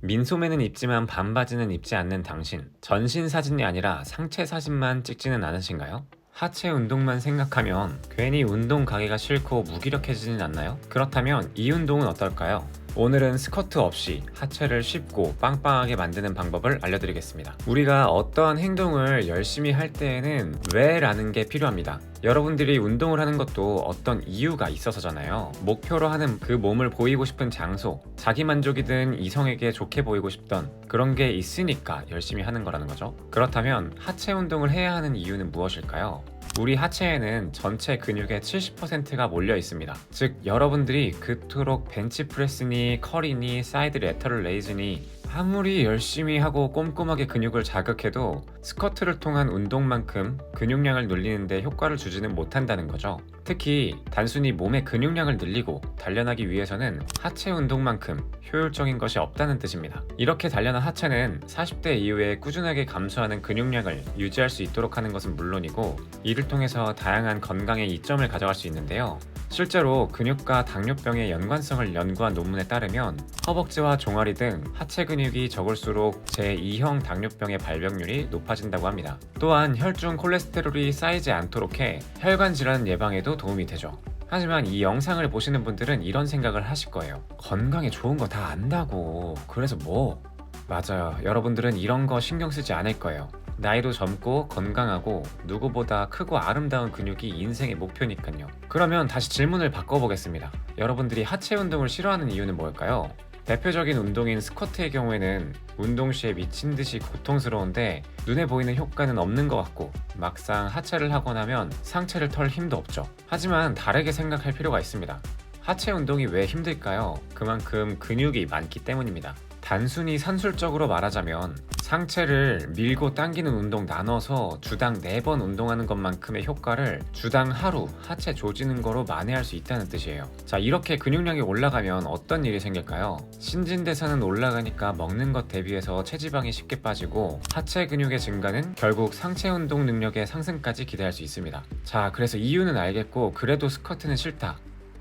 민소매는 입지만 반바지는 입지 않는 당신. 전신 사진이 아니라 상체 사진만 찍지는 않으신가요? 하체 운동만 생각하면 괜히 운동 가기가 싫고 무기력해지진 않나요? 그렇다면 이 운동은 어떨까요? 오늘은 스쿼트 없이 하체를 쉽고 빵빵하게 만드는 방법을 알려드리겠습니다. 우리가 어떠한 행동을 열심히 할 때에는 왜 라는 게 필요합니다. 여러분들이 운동을 하는 것도 어떤 이유가 있어서잖아요. 목표로 하는 그 몸을 보이고 싶은 장소, 자기만족이든 이성에게 좋게 보이고 싶던 그런 게 있으니까 열심히 하는 거라는 거죠. 그렇다면 하체 운동을 해야 하는 이유는 무엇일까요? 우리 하체에는 전체 근육의 70%가 몰려 있습니다. 즉 여러분들이 그토록 벤치프레스니 커리니 사이드 레터럴 레이즈니 아무리 열심히 하고 꼼꼼하게 근육을 자극해도 스쿼트를 통한 운동만큼 근육량을 늘리는데 효과를 주지는 못한다는 거죠. 특히 단순히 몸의 근육량을 늘리고 단련하기 위해서는 하체 운동만큼 효율적인 것이 없다는 뜻입니다. 이렇게 단련한 하체는 40대 이후에 꾸준하게 감소하는 근육량을 유지할 수 있도록 하는 것은 물론이고 이를 통해서 다양한 건강의 이점을 가져갈 수 있는데요. 실제로 근육과 당뇨병의 연관성을 연구한 논문에 따르면 허벅지와 종아리 등 하체 근육이 적을수록 제2형 당뇨병의 발병률이 높아진다고 합니다. 또한 혈중 콜레스테롤이 쌓이지 않도록 해 혈관 질환 예방에도 도움이 되죠. 하지만 이 영상을 보시는 분들은 이런 생각을 하실 거예요. 건강에 좋은 거 다 안다고. 그래서 뭐? 맞아요. 여러분들은 이런 거 신경 쓰지 않을 거예요. 나이도 젊고 건강하고 누구보다 크고 아름다운 근육이 인생의 목표니까요. 그러면 다시 질문을 바꿔보겠습니다. 여러분들이 하체 운동을 싫어하는 이유는 뭘까요? 대표적인 운동인 스쿼트의 경우에는 운동 시에 미친 듯이 고통스러운데 눈에 보이는 효과는 없는 것 같고 막상 하체를 하고 나면 상체를 털 힘도 없죠. 하지만 다르게 생각할 필요가 있습니다. 하체 운동이 왜 힘들까요? 그만큼 근육이 많기 때문입니다. 단순히 산술적으로 말하자면 상체를 밀고 당기는 운동 나눠서 주당 4번 운동하는 것만큼의 효과를 주당 하루 하체 조지는 거로 만회할 수 있다는 뜻이에요. 자, 이렇게 근육량이 올라가면 어떤 일이 생길까요? 신진대사는 올라가니까 먹는 것 대비해서 체지방이 쉽게 빠지고 하체 근육의 증가는 결국 상체 운동 능력의 상승까지 기대할 수 있습니다. 자, 그래서 이유는 알겠고 그래도 스쿼트는 싫다.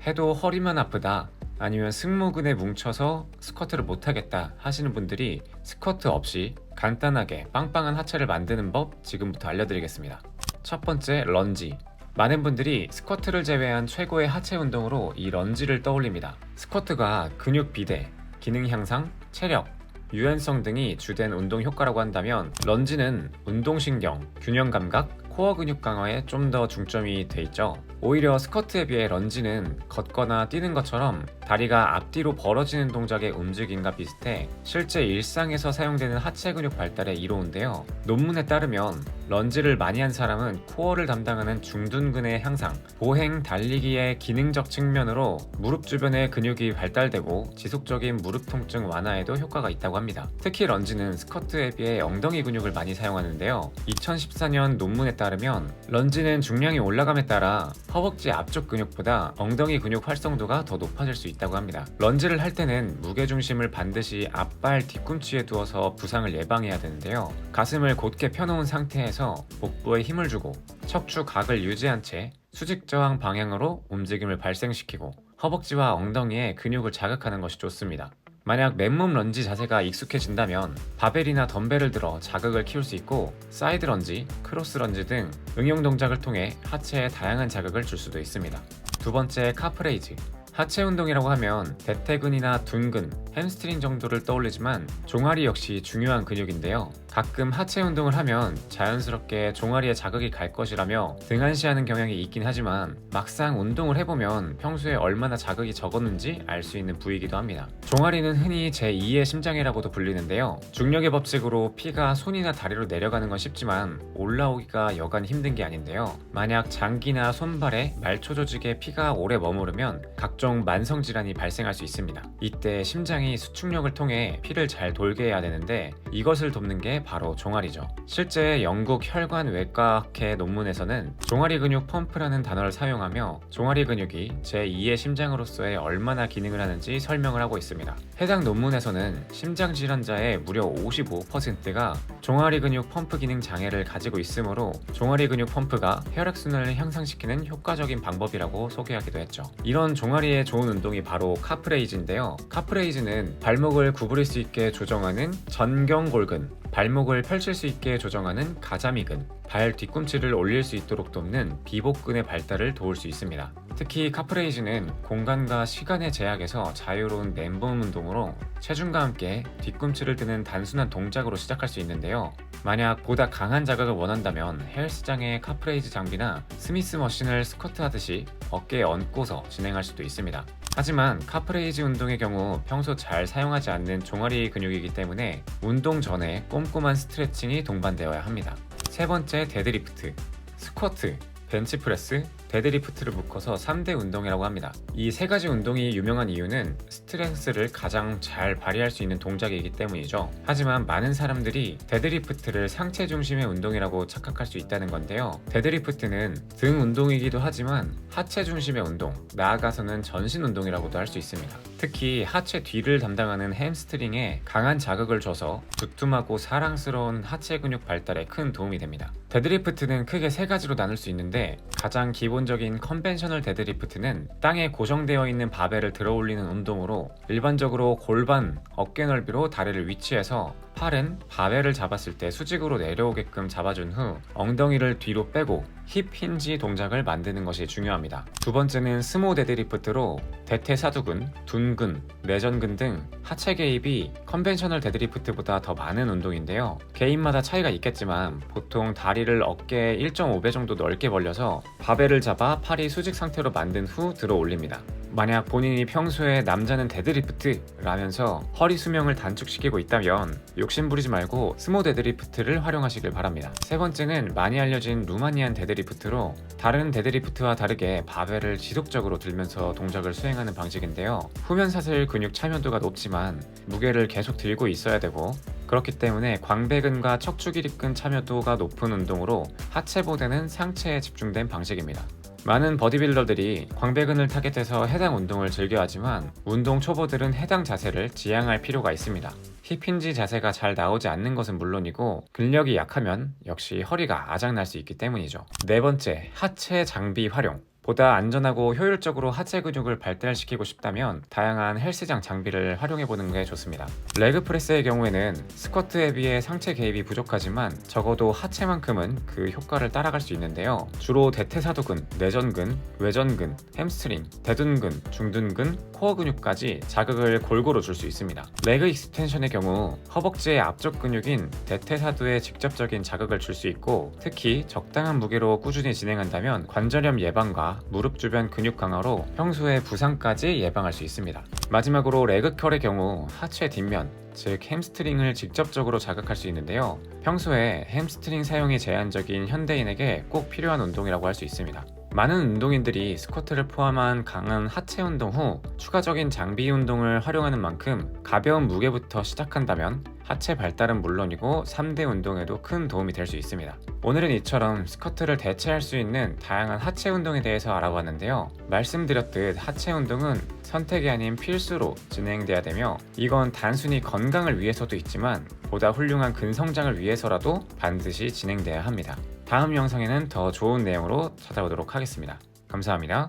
해도 허리만 아프다. 아니면 승모근에 뭉쳐서 스쿼트를 못하겠다 하시는 분들이 스쿼트 없이 간단하게 빵빵한 하체를 만드는 법 지금부터 알려드리겠습니다. 첫 번째, 런지. 많은 분들이 스쿼트를 제외한 최고의 하체 운동으로 이 런지를 떠올립니다. 스쿼트가 근육 비대, 기능 향상, 체력, 유연성 등이 주된 운동 효과라고 한다면 런지는 운동신경, 균형 감각, 코어 근육 강화에 좀 더 중점이 돼 있죠. 오히려 스쿼트에 비해 런지는 걷거나 뛰는 것처럼 다리가 앞뒤로 벌어지는 동작의 움직임과 비슷해 실제 일상에서 사용되는 하체 근육 발달에 이로운데요. 논문에 따르면 런지를 많이 한 사람은 코어를 담당하는 중둔근의 향상, 보행, 달리기의 기능적 측면으로 무릎 주변의 근육이 발달되고 지속적인 무릎 통증 완화에도 효과가 있다고 합니다. 특히 런지는 스쿼트에 비해 엉덩이 근육을 많이 사용하는데요. 2014년 논문에 따르면 런지는 중량이 올라감에 따라 허벅지 앞쪽 근육보다 엉덩이 근육 활성도가 더 높아질 수 있다고 합니다. 런지를 할 때는 무게중심을 반드시 앞발 뒤꿈치에 두어서 부상을 예방해야 되는데요. 가슴을 곧게 펴놓은 상태에서 복부에 힘을 주고 척추 각을 유지한 채 수직 저항 방향으로 움직임을 발생시키고 허벅지와 엉덩이에 근육을 자극하는 것이 좋습니다. 만약 맨몸 런지 자세가 익숙해진다면 바벨이나 덤벨을 들어 자극을 키울 수 있고 사이드 런지, 크로스 런지 등 응용 동작을 통해 하체에 다양한 자극을 줄 수도 있습니다. 두 번째, 카프레이즈. 하체 운동이라고 하면 대퇴근이나 둔근, 햄스트링 정도를 떠올리지만 종아리 역시 중요한 근육인데요. 가끔 하체 운동을 하면 자연스럽게 종아리에 자극이 갈 것이라며 등한시하는 경향이 있긴 하지만 막상 운동을 해보면 평소에 얼마나 자극이 적었는지 알 수 있는 부위이기도 합니다. 종아리는 흔히 제2의 심장이라고도 불리는데요. 중력의 법칙으로 피가 손이나 다리로 내려가는 건 쉽지만 올라오기가 여간 힘든 게 아닌데요. 만약 장기나 손발에 말초 조직에 피가 오래 머무르면 각종 만성 질환이 발생할 수 있습니다. 이때 심장이 수축력을 통해 피를 잘 돌게 해야 되는데 이것을 돕는 게 바로 종아리죠. 실제 영국 혈관외과학회 논문에서는 종아리 근육 펌프라는 단어를 사용하며 종아리 근육이 제2의 심장으로서의 얼마나 기능을 하는지 설명을 하고 있습니다. 해당 논문에서는 심장 질환자의 무려 55%가 종아리 근육 펌프 기능 장애를 가지고 있으므로 종아리 근육 펌프가 혈액순환을 향상시키는 효과적인 방법이라고 소개하기도 했죠. 이런 종아리의 하기에 좋은 운동이 바로 카프레이즈인데요. 카프레이즈는 발목을 구부릴 수 있게 조정하는 전경골근, 발목을 펼칠 수 있게 조정하는 가자미근, 발 뒤꿈치를 올릴 수 있도록 돕는 비복근의 발달을 도울 수 있습니다. 특히 카프레이즈는 공간과 시간의 제약에서 자유로운 맨몸 운동으로 체중과 함께 뒤꿈치를 드는 단순한 동작으로 시작할 수 있는데요. 만약 보다 강한 자극을 원한다면 헬스장의 카프레이즈 장비나 스미스 머신을 스쿼트 하듯이 어깨에 얹고서 진행할 수도 있습니다. 하지만 카프레이즈 운동의 경우 평소 잘 사용하지 않는 종아리 근육이기 때문에 운동 전에 꼼꼼한 스트레칭이 동반되어야 합니다. 세 번째, 데드리프트. 스쿼트, 벤치프레스, 데드리프트를 묶어서 3대 운동이라고 합니다. 이 세 가지 운동이 유명한 이유는 스트렝스를 가장 잘 발휘할 수 있는 동작이기 때문이죠. 하지만 많은 사람들이 데드리프트를 상체 중심의 운동이라고 착각할 수 있다는 건데요. 데드리프트는 등 운동이기도 하지만 하체 중심의 운동, 나아가서는 전신 운동이라고도 할 수 있습니다. 특히 하체 뒤를 담당하는 햄스트링에 강한 자극을 줘서 두툼하고 사랑스러운 하체 근육 발달에 큰 도움이 됩니다. 데드리프트는 크게 세 가지로 나눌 수 있는데, 가장 기본적인 컨벤셔널 데드리프트는 땅에 고정되어 있는 바벨을 들어 올리는 운동으로 일반적으로 골반, 어깨 넓이로 다리를 위치해서 팔은 바벨을 잡았을 때 수직으로 내려오게끔 잡아준 후 엉덩이를 뒤로 빼고 힙 힌지 동작을 만드는 것이 중요합니다. 두 번째는 스모 데드리프트로 대퇴사두근, 둔근, 내전근 등 하체 개입이 컨벤셔널 데드리프트보다 더 많은 운동인데요. 개인마다 차이가 있겠지만 보통 다리를 어깨에 1.5배 정도 넓게 벌려서 바벨을 잡아 팔이 수직 상태로 만든 후 들어 올립니다. 만약 본인이 평소에 남자는 데드리프트 라면서 허리 수명을 단축시키고 있다면 욕심부리지 말고 스모 데드리프트를 활용하시길 바랍니다. 세 번째는 많이 알려진 루마니안 데드리프트로 다른 데드리프트와 다르게 바벨을 지속적으로 들면서 동작을 수행하는 방식인데요. 후면사슬 근육 참여도가 높지만 무게를 계속 들고 있어야 되고, 그렇기 때문에 광배근과 척추기립근 참여도가 높은 운동으로 하체보다는 상체에 집중된 방식입니다. 많은 버디빌더들이 광배근을 타겟해서 해당 운동을 즐겨하지만 운동 초보들은 해당 자세를 지향할 필요가 있습니다. 힙힌지 자세가 잘 나오지 않는 것은 물론이고 근력이 약하면 역시 허리가 아작날 수 있기 때문이죠. 네 번째, 하체 장비 활용. 보다 안전하고 효율적으로 하체 근육을 발달시키고 싶다면 다양한 헬스장 장비를 활용해보는 게 좋습니다. 레그프레스의 경우에는 스쿼트에 비해 상체 개입이 부족하지만 적어도 하체만큼은 그 효과를 따라갈 수 있는데요. 주로 대퇴사두근, 내전근, 외전근, 햄스트링, 대둔근, 중둔근, 코어 근육까지 자극을 골고루 줄 수 있습니다. 레그 익스텐션의 경우 허벅지의 앞쪽 근육인 대퇴사두에 직접적인 자극을 줄 수 있고, 특히 적당한 무게로 꾸준히 진행한다면 관절염 예방과 무릎 주변 근육 강화로 평소에 부상까지 예방할 수 있습니다. 마지막으로 레그컬의 경우 하체 뒷면, 즉 햄스트링을 직접적으로 자극할 수 있는데요. 평소에 햄스트링 사용이 제한적인 현대인에게 꼭 필요한 운동이라고 할 수 있습니다. 많은 운동인들이 스쿼트를 포함한 강한 하체 운동 후 추가적인 장비 운동을 활용하는 만큼 가벼운 무게부터 시작한다면 하체 발달은 물론이고 3대 운동에도 큰 도움이 될 수 있습니다. 오늘은 이처럼 스쿼트를 대체할 수 있는 다양한 하체 운동에 대해서 알아봤는데요. 말씀드렸듯 하체 운동은 선택이 아닌 필수로 진행돼야 되며, 이건 단순히 건강을 위해서도 있지만 보다 훌륭한 근성장을 위해서라도 반드시 진행돼야 합니다. 다음 영상에는 더 좋은 내용으로 찾아오도록 하겠습니다. 감사합니다.